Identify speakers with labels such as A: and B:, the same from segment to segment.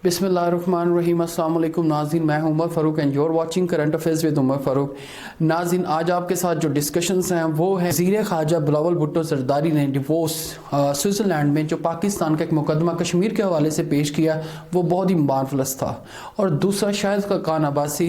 A: बिस्मिल्लाहिर्रहमानिर्रहीम। अस्सलाम वालेकुम नाज़रीन, मैं हूं Umar Farooq and you're watching current affairs with Umar Farooq. नाज़रीन, आज आपके साथ जो डिस्कशंस हैं वो है वज़ीर ख़ारजा बिलावल भुट्टो ज़रदारी ने डिवोर्स स्विट्ज़रलैंड में जो पाकिस्तान का एक मुकदमा कश्मीर के हवाले से पेश किया वो बहुत ही मार्वलस था। और दूसरा शाहिद खान अब्बासी,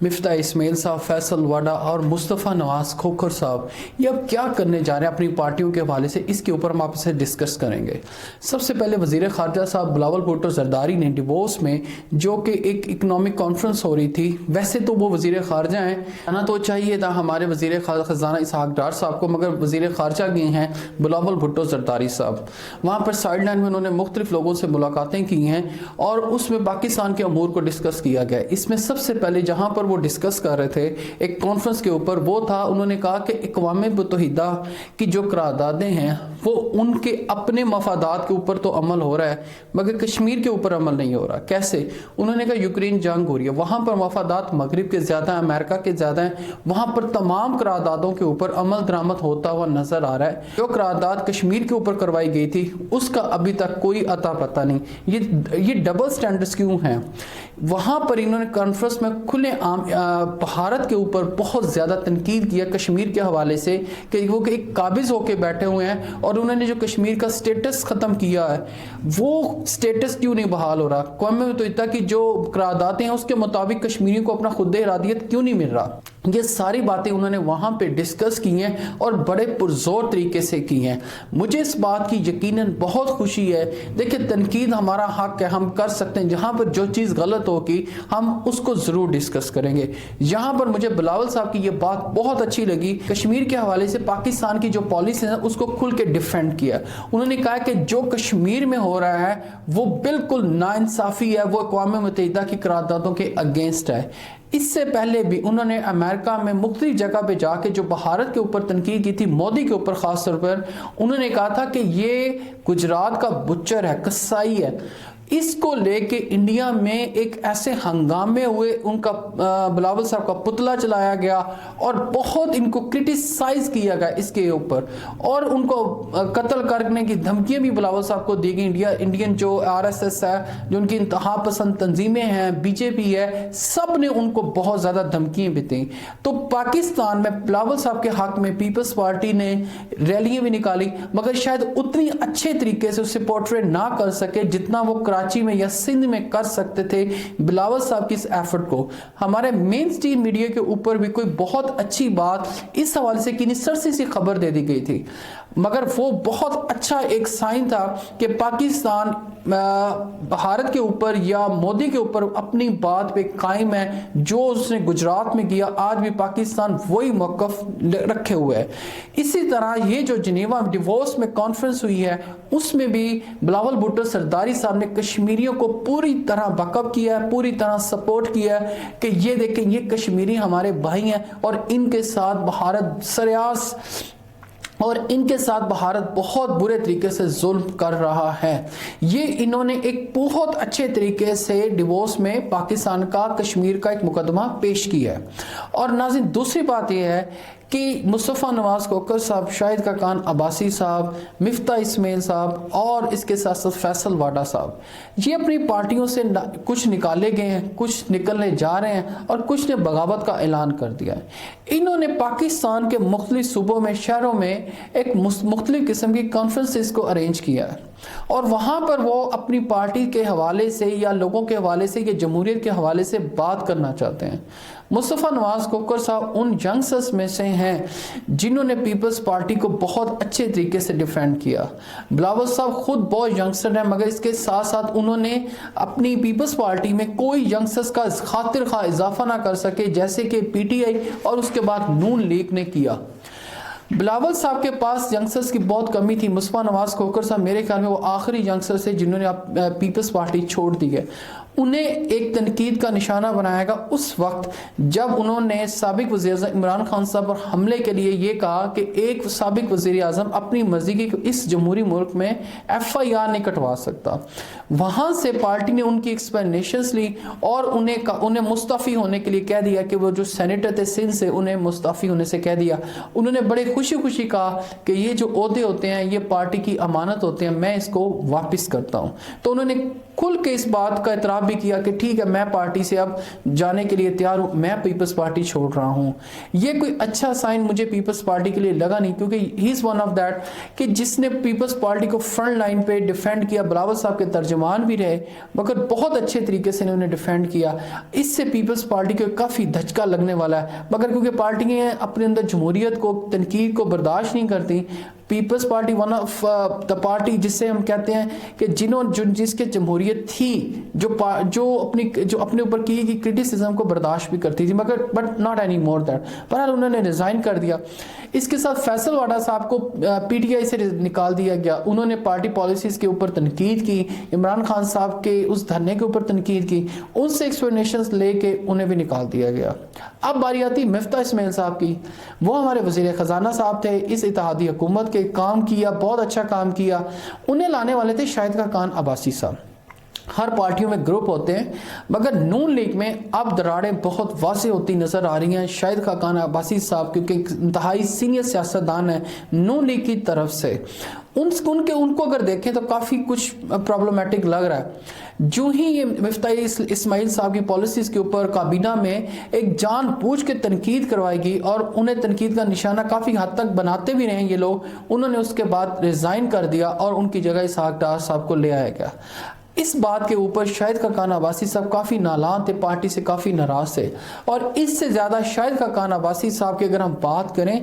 A: मिफ्ता इस्माइल साहब, फैसल वाडा और मुस्तफ़ा नवाज़ खोखर साहब ये अब क्या करने जा रहे हैं अपनी पार्टियों के हवाले से, इसके ऊपर हम आपसे डिस्कस करेंगे। सबसे पहले वज़ीर ख़ारजा साहब बिलावल भुट्टो ज़रदारी ने डिवोर्स में जो कि एक इकोनॉमिक कॉन्फ्रेंस हो रही थी, वैसे तो वो वज़ीर ख़ारजा हैं, आना तो चाहिए था हमारे वज़ीर ख़ज़ाना इसहाक़ डार साहब को, मगर वज़ीर ख़ारजा गए हैं बिलावल भुट्टो ज़रदारी साहब। वहाँ पर साइड लाइन में उन्होंने मुख्तलिफ लोगों से मुलाकातें की हैं और उसमें पाकिस्तान के अमूर को डिस्कस किया गया। इसमें सबसे पहले जहाँ पर वो डिस्कस कर रहे थे एक कॉन्फ्रेंस के ऊपर, वो था उन्होंने कहा कि अक़वाम मुत्तहिदा की जो करारदादें हैं वो उनके अपने मफादात के ऊपर तो अमल हो रहा है मगर कश्मीर के ऊपर अमल नहीं हो रहा। कैसे? उन्होंने कहा यूक्रेन जंग हो रही है, वहाँ पर मफादात मगरिब के ज़्यादा हैं, अमेरिका के ज़्यादा हैं, वहाँ पर तमाम करारदादों के ऊपर अमल दरामद होता हुआ नज़र आ रहा है। जो करारदाद कश्मीर के ऊपर करवाई गई थी उसका अभी तक कोई अता पता नहीं। ये डबल स्टैंडर्ड्स क्यों हैं? वहाँ पर इन्होंने कॉन्फ्रेंस में खुले आम भारत के ऊपर बहुत ज़्यादा तनकीद किया कश्मीर के हवाले से कि वो एक काबिज होकर बैठे हुए हैं और उन्होंने जो कश्मीर का स्टेटस ख़त्म किया है वो स्टेटस क्यों नहीं बहाल हो रहा। अक़वाम मुत्तहिदा की जो करारदादें हैं उसके मुताबिक कश्मीरियों को अपना खुद इरादियत क्यों नहीं मिल रहा। ये सारी बातें उन्होंने वहाँ पे डिस्कस की हैं और बड़े पुरजोर तरीके से की हैं। मुझे इस बात की यकीनन बहुत खुशी है। देखिए, तनकीद हमारा हक है, हम कर सकते हैं, जहाँ पर जो चीज़ गलत होगी हम उसको ज़रूर डिस्कस करेंगे। यहाँ पर मुझे बिलावल साहब की ये बात बहुत अच्छी लगी, कश्मीर के हवाले से पाकिस्तान की जो पॉलिसी है उसको खुल के डिफेंड किया। उन्होंने कहा कि जो कश्मीर में हो रहा है वो बिल्कुल नाइंसाफ़ी है, वो अक़वाम मुत्तहिदा की करारदादों के अगेंस्ट है। इससे पहले भी उन्होंने अमेरिका में मुख्तलिफ जगह पे जाके जो भारत के ऊपर तनकीद की थी, मोदी के ऊपर ख़ास तौर पर, उन्होंने कहा था कि ये गुजरात का बुच्चर है, कसाई है। इसको लेके इंडिया में एक ऐसे हंगामे हुए, उनका बिलावल साहब का पुतला चलाया गया और बहुत इनको क्रिटिसाइज किया गया इसके ऊपर और उनको कत्ल करने की धमकियां भी बिलावल साहब को दी गई। इंडियन जो आरएसएस है, जो उनकी इंतहा पसंद तंजीमें हैं, बीजेपी है, सब ने उनको बहुत ज़्यादा धमकियां भी दी। तो पाकिस्तान में बिलावल साहब के हक में पीपल्स पार्टी ने रैलियां भी निकाली मगर शायद उतनी अच्छे तरीके से उससे पोर्ट्रेट ना कर सके जितना वो कराची में या सिंध में कर सकते थे। बिलावल साहब की इस एफर्ट को हमारे मेन स्ट्रीम मीडिया के ऊपर भी कोई बहुत अच्छी बात इस हवाले से कि सरसी सी खबर दे दी गई थी, मगर वो बहुत अच्छा एक साइन था कि पाकिस्तान भारत के ऊपर या मोदी के ऊपर अपनी बात पे कायम है। जो उसने गुजरात में किया आज भी पाकिस्तान वही मौक़िफ़ रखे हुए है। इसी तरह ये जो जिनेवा डिवोर्स में कॉन्फ्रेंस हुई है उसमें भी बिलावल भुट्टो ज़रदारी साहब ने कश्मीरियों को पूरी तरह बैकअप किया है, पूरी तरह सपोर्ट किया है कि ये देखें, ये कश्मीरी हमारे भाई हैं और इनके साथ भारत सरियास और इनके साथ भारत बहुत बुरे तरीके से जुल्म कर रहा है। ये इन्होंने एक बहुत अच्छे तरीके से डिवोर्स में पाकिस्तान का कश्मीर का एक मुकदमा पेश किया है। और नाज़रीन, दूसरी बात यह है कि मुस्तफ़ा नवाज़ खोखर साहब, शाहिद खान अब्बासी साहब, मिफ्ता इस्माइल साहब और इसके साथ साथ फैसल वाडा साहब, ये अपनी पार्टियों से कुछ निकाले गए हैं, कुछ निकलने जा रहे हैं और कुछ ने बगावत का ऐलान कर दिया है। इन्होंने पाकिस्तान के मुख्तलिफ सूबों में, शहरों में एक मुख्तलिफ किस्म की कॉन्फ्रेंसेस को अरेंज किया है और वहाँ पर वो अपनी पार्टी के हवाले से या लोगों के हवाले से या जमहूरियत के हवाले से बात करना चाहते हैं। मुस्तफ़ा नवाज़ खोखर साहब उन यंगस्टर्स में से हैं जिन्होंने पीपल्स पार्टी को बहुत अच्छे तरीके से डिफेंड किया। बिलावल साहब खुद बहुत यंगस्टर हैं मगर इसके साथ साथ उन्होंने अपनी पीपल्स पार्टी में कोई यंगस्टर्स का खातिर खा इजाफा ना कर सके जैसे कि पीटीआई और उसके बाद नून लीग ने किया। बिलावल साहब के पास यंगस्टर्स की बहुत कमी थी। मुस्तफ़ा नवाज़ खोखर साहब मेरे ख्याल में वो आखिरी यंगस्टर थे जिन्होंने पीपल्स पार्टी छोड़ दी है। उन्हें एक तनकीद का निशाना बनाया गया उस वक्त जब उन्होंने साबिक वज़ीर इमरान खान साहब पर हमले के लिए ये कहा कि एक साबिक वज़ीर आज़म अपनी मर्जी की इस जमहूरी मुल्क में FIR नहीं कटवा सकता। वहाँ से पार्टी ने उनकी एक्सप्लेनेशंस ली और उन्हें मुस्तफ़ी होने के लिए कह दिया कि वो जो सेनेटर थे सिंध से, उन्हें मुस्तफ़ी होने से कह दिया। उन्होंने बड़े खुशी खुशी कहा कि ये जो ओहदे होते हैं ये पार्टी की अमानत होते हैं, मैं इसको वापस करता हूँ। तो उन्होंने کھل کے اس بات کا اعتراف بھی کیا کہ ٹھیک ہے میں پارٹی سے اب جانے کے لیے تیار ہوں, میں پیپلز پارٹی چھوڑ رہا ہوں. یہ کوئی اچھا سائن مجھے پیپلز پارٹی کے لیے لگا نہیں, کیونکہ ہی از ون آف دیٹ کہ جس نے پیپلز پارٹی کو فرنٹ لائن پہ ڈیفینڈ کیا. بلاول صاحب کے ترجمان بھی رہے مگر بہت اچھے طریقے سے انہوں نے ڈیفینڈ کیا. اس سے پیپلز پارٹی کو کافی دھچکا لگنے والا ہے, مگر کیونکہ پارٹیاں اپنے اندر جمہوریت کو, تنقید کو برداشت نہیں کرتی. Peoples Party one of the party جس سے ہم کہتے ہیں کہ جس کے جمہوریت تھی, جو اپنے اوپر کی گئی کرٹیسزم کو برداشت بھی کرتی تھی, مگر but not any more that. بہرحال انہوں نے ریزائن کر دیا. اس کے ساتھ فیصل واڈا صاحب کو پی ٹی آئی سے نکال دیا گیا. انہوں نے پارٹی پالیسیز کے اوپر تنقید کی, عمران خان صاحب کے اس دھرنے کے اوپر تنقید کی, ان سے ایکسپلینیشنز لے کے انہیں بھی نکال دیا گیا. اب باری آتی مفتاح اسماعیل صاحب کی. وہ ہمارے وزیر خزانہ صاحب تھے, اس اتحادی حکومت کے کام کیا, بہت اچھا کام کیا. انہیں لانے والے تھے شاہد خاقان عباسی صاحب. ہر پارٹیوں میں گروپ ہوتے ہیں مگر نون لیگ میں اب دراڑیں بہت واضح ہوتی نظر آ رہی ہیں. شاہد خاقان عباسی صاحب کیونکہ انتہائی سینئر سیاستدان ہیں نون لیگ کی طرف سے, ان کو اگر دیکھیں تو کافی کچھ پرابلمیٹک لگ رہا ہے. جو ہی یہ مفتاح اسماعیل صاحب کی پالیسیز کے اوپر کابینہ میں ایک جان بوجھ کے تنقید کروائی گئی اور انہیں تنقید کا نشانہ کافی حد تک بناتے بھی رہے یہ لوگ, انہوں نے اس کے بعد ریزائن کر دیا اور ان کی جگہ اسحاق ڈار صاحب کو لے آیا گیا. اس بات کے اوپر شاہد خاقان عباسی صاحب کافی نالاں تھے, پارٹی سے کافی ناراض تھے. اور اس سے زیادہ شاہد خاقان عباسی صاحب کی اگر ہم بات کریں,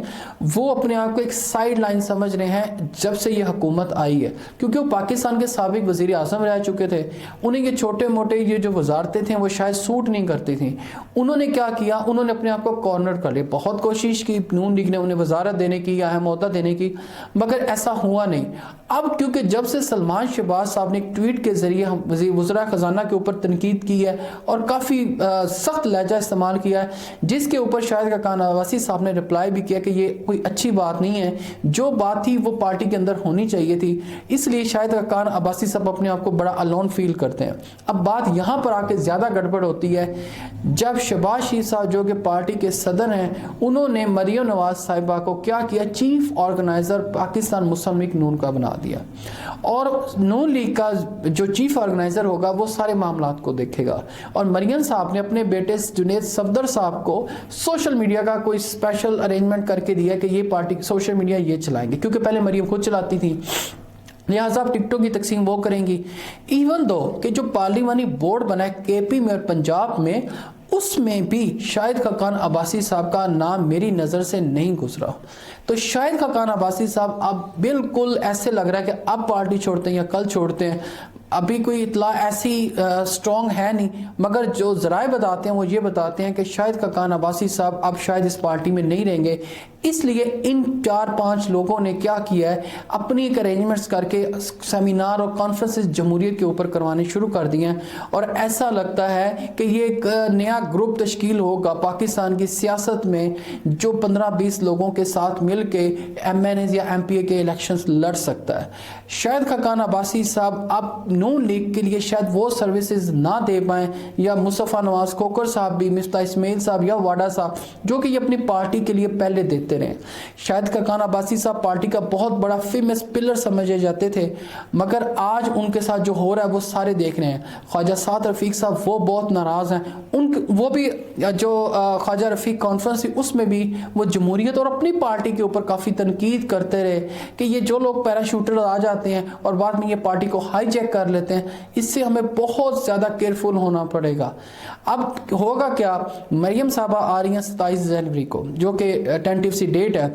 A: وہ اپنے آپ کو ایک سائیڈ لائن سمجھ رہے ہیں جب سے یہ حکومت آئی ہے, کیونکہ وہ پاکستان کے سابق وزیر اعظم رہ چکے تھے. انہیں یہ چھوٹے موٹے یہ جو وزارتیں تھیں وہ شاید سوٹ نہیں کرتی تھیں. انہوں نے کیا کیا, انہوں نے اپنے آپ کو کارنر کر لیا. بہت کوشش کی نون لیگ نے انہیں وزارت دینے کی یا اہم عہدہ دینے کی, مگر ایسا ہوا نہیں. اب کیونکہ جب سے سلمان شہباز صاحب نے ایک ٹویٹ کے ذریعے وزراء خزانہ کے اوپر تنقید کی ہے اور کافی سخت لہجہ استعمال کیا ہے, جس کے اوپر شاہد خاقان عباسی صاحب نے رپلائی بھی کیا کہ یہ کوئی اچھی بات نہیں ہے, جو بات تھی وہ پارٹی کے اندر ہونی چاہیے تھی. اس لیے شاہد خاقان عباسی صاحب اپنے آپ کو بڑا الون فیل کرتے ہیں. اب بات یہاں پر آ کے زیادہ گڑبڑ ہوتی ہے جب شہباز شریف صاحب جو کہ پارٹی کے صدر ہیں, انہوں نے مریم نواز صاحبہ کو کیا کیا, چیف آرگنائزر پاکستان مسلم لیگ نون کا بنا دیا, اور نون لیگ کا جو چیف آرگنائزر ہوگا وہ سارے معاملات کو دیکھے گا. اور مریم صاحب نے اپنے بیٹے جنید صفدر صاحب کو سوشل میڈیا کا کوئی اسپیشل ارینجمنٹ کر کے دیا کہ یہ پارٹی سوشل میڈیا یہ چلائیں گے, کیونکہ پہلے مریم خود چلاتی تھی, لہٰذا اب ٹک ٹاک کی تقسیم وہ کریں گی. ایون دو کہ جو پارلیمانی بورڈ بنا ہے کے پی میں اور پنجاب میں, اس میں بھی شاہد خاقان عباسی صاحب کا نام میری نظر سے نہیں گزرا. تو شاہد خاقان عباسی صاحب اب بالکل ایسے لگ رہا ہے کہ اب پارٹی چھوڑتے ہیں یا کل چھوڑتے ہیں. ابھی کوئی اطلاع ایسی سٹرونگ ہے نہیں, مگر جو ذرائع بتاتے ہیں وہ یہ بتاتے ہیں کہ شاہد خاقان عباسی صاحب اب شاید اس پارٹی میں نہیں رہیں گے. اس لیے ان 4-5 لوگوں نے کیا کیا ہے, اپنی ایک ارینجمنٹس کر کے سیمینار اور کانفرنسز جمہوریت کے اوپر کروانے شروع کر دیے ہیں. اور ایسا لگتا ہے کہ یہ ایک نیا گروپ تشکیل ہوگا پاکستان کی سیاست میں, جو 15-20 لوگوں کے ساتھ مل کے ایم این ایز یا ایم پی اے کے الیکشنز لڑ سکتا ہے. شاہد خاقان عباسی صاحب اب نون لیگ کے لیے شاید وہ سروسز نہ دے پائیں, یا مصطفیٰ نواز کھوکھر صاحب بھی, مفتاح اسماعیل صاحب یا واڈا صاحب جو کہ یہ اپنی پارٹی کے لیے پہلے دیتے رہے. شاہد خاقان عباسی صاحب پارٹی کا بہت بڑا فیمس پلر سمجھے جاتے تھے, مگر آج ان کے ساتھ جو ہو رہا ہے وہ سارے دیکھ رہے ہیں. خواجہ سعد رفیق صاحب وہ بہت ناراض ہیں, وہ بھی جو خواجہ رفیق کانفرنس تھی اس میں بھی وہ جمہوریت اور اپنی پارٹی کے اوپر کافی تنقید کرتے رہے کہ یہ جو لوگ پیراشوٹر آ جاتے ہیں اور بعد میں یہ پارٹی کو ہائی جیک کر لیتے ہیں, اس سے ہمیں بہت زیادہ کیئرفل ہونا پڑے گا. اب ہوگا کیا, مریم صاحبہ آ رہی ہیں 27 جنوری کو جو کہ ٹینٹیو سی ڈیٹ ہے,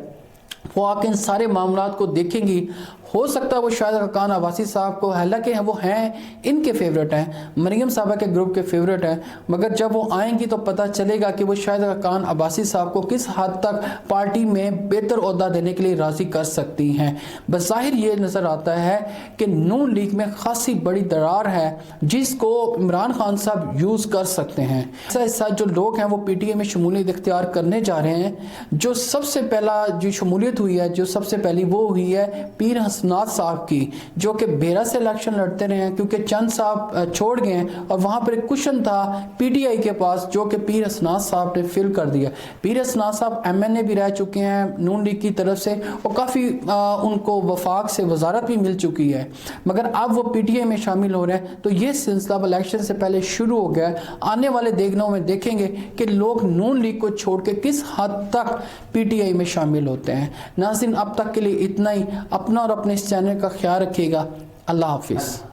A: وہ آ کے ان سارے معاملات کو دیکھیں گی. ہو سکتا ہے وہ شاہد خاقان عباسی صاحب کو, حالانکہ وہ ہیں ان کے فیورٹ ہیں, مریم صاحبہ کے گروپ کے فیورٹ ہیں, مگر جب وہ آئیں گی تو پتہ چلے گا کہ وہ شاہد خاقان عباسی صاحب کو کس حد تک پارٹی میں بہتر عہدہ دینے کے لیے راضی کر سکتی ہیں. بظاہر یہ نظر آتا ہے کہ نون لیگ میں خاصی بڑی درار ہے جس کو عمران خان صاحب یوز کر سکتے ہیں. ایسا جو لوگ ہیں وہ پی ٹی اے میں شمولیت اختیار کرنے جا رہے ہیں. جو سب سے پہلا جو شمولیت ہوئی ہے, جو سب سے پہلی وہ ہوئی ہے پیر حسین हसनात साहब की, जो कि बेरा से इलेक्शन लड़ते रहे हैं, क्योंकि चंद साहब छोड़ गए हैं और वहाँ पर एक कुशन था पीटीआई के पास जो कि पीर हसनात साहब ने फिल कर दिया। पीर हसनात साहब एमएनए भी रह चुके हैं नून लीग की तरफ से और काफ़ी उनको वफाक से वजारत भी मिल चुकी है, मगर अब वो पीटीआई में शामिल हो रहे हैं। तो ये सिलसिला इलेक्शन से पहले शुरू हो गया। आने वाले दिनों में देखेंगे कि लोग नून लीग को छोड़ के किस हद तक पीटीआई में शामिल होते हैं। नाज़रीन, अब तक के लिए इतना ही। अपना और अपने इस चैनल का ख्याल रखिएगा। अल्लाह हाफिज़।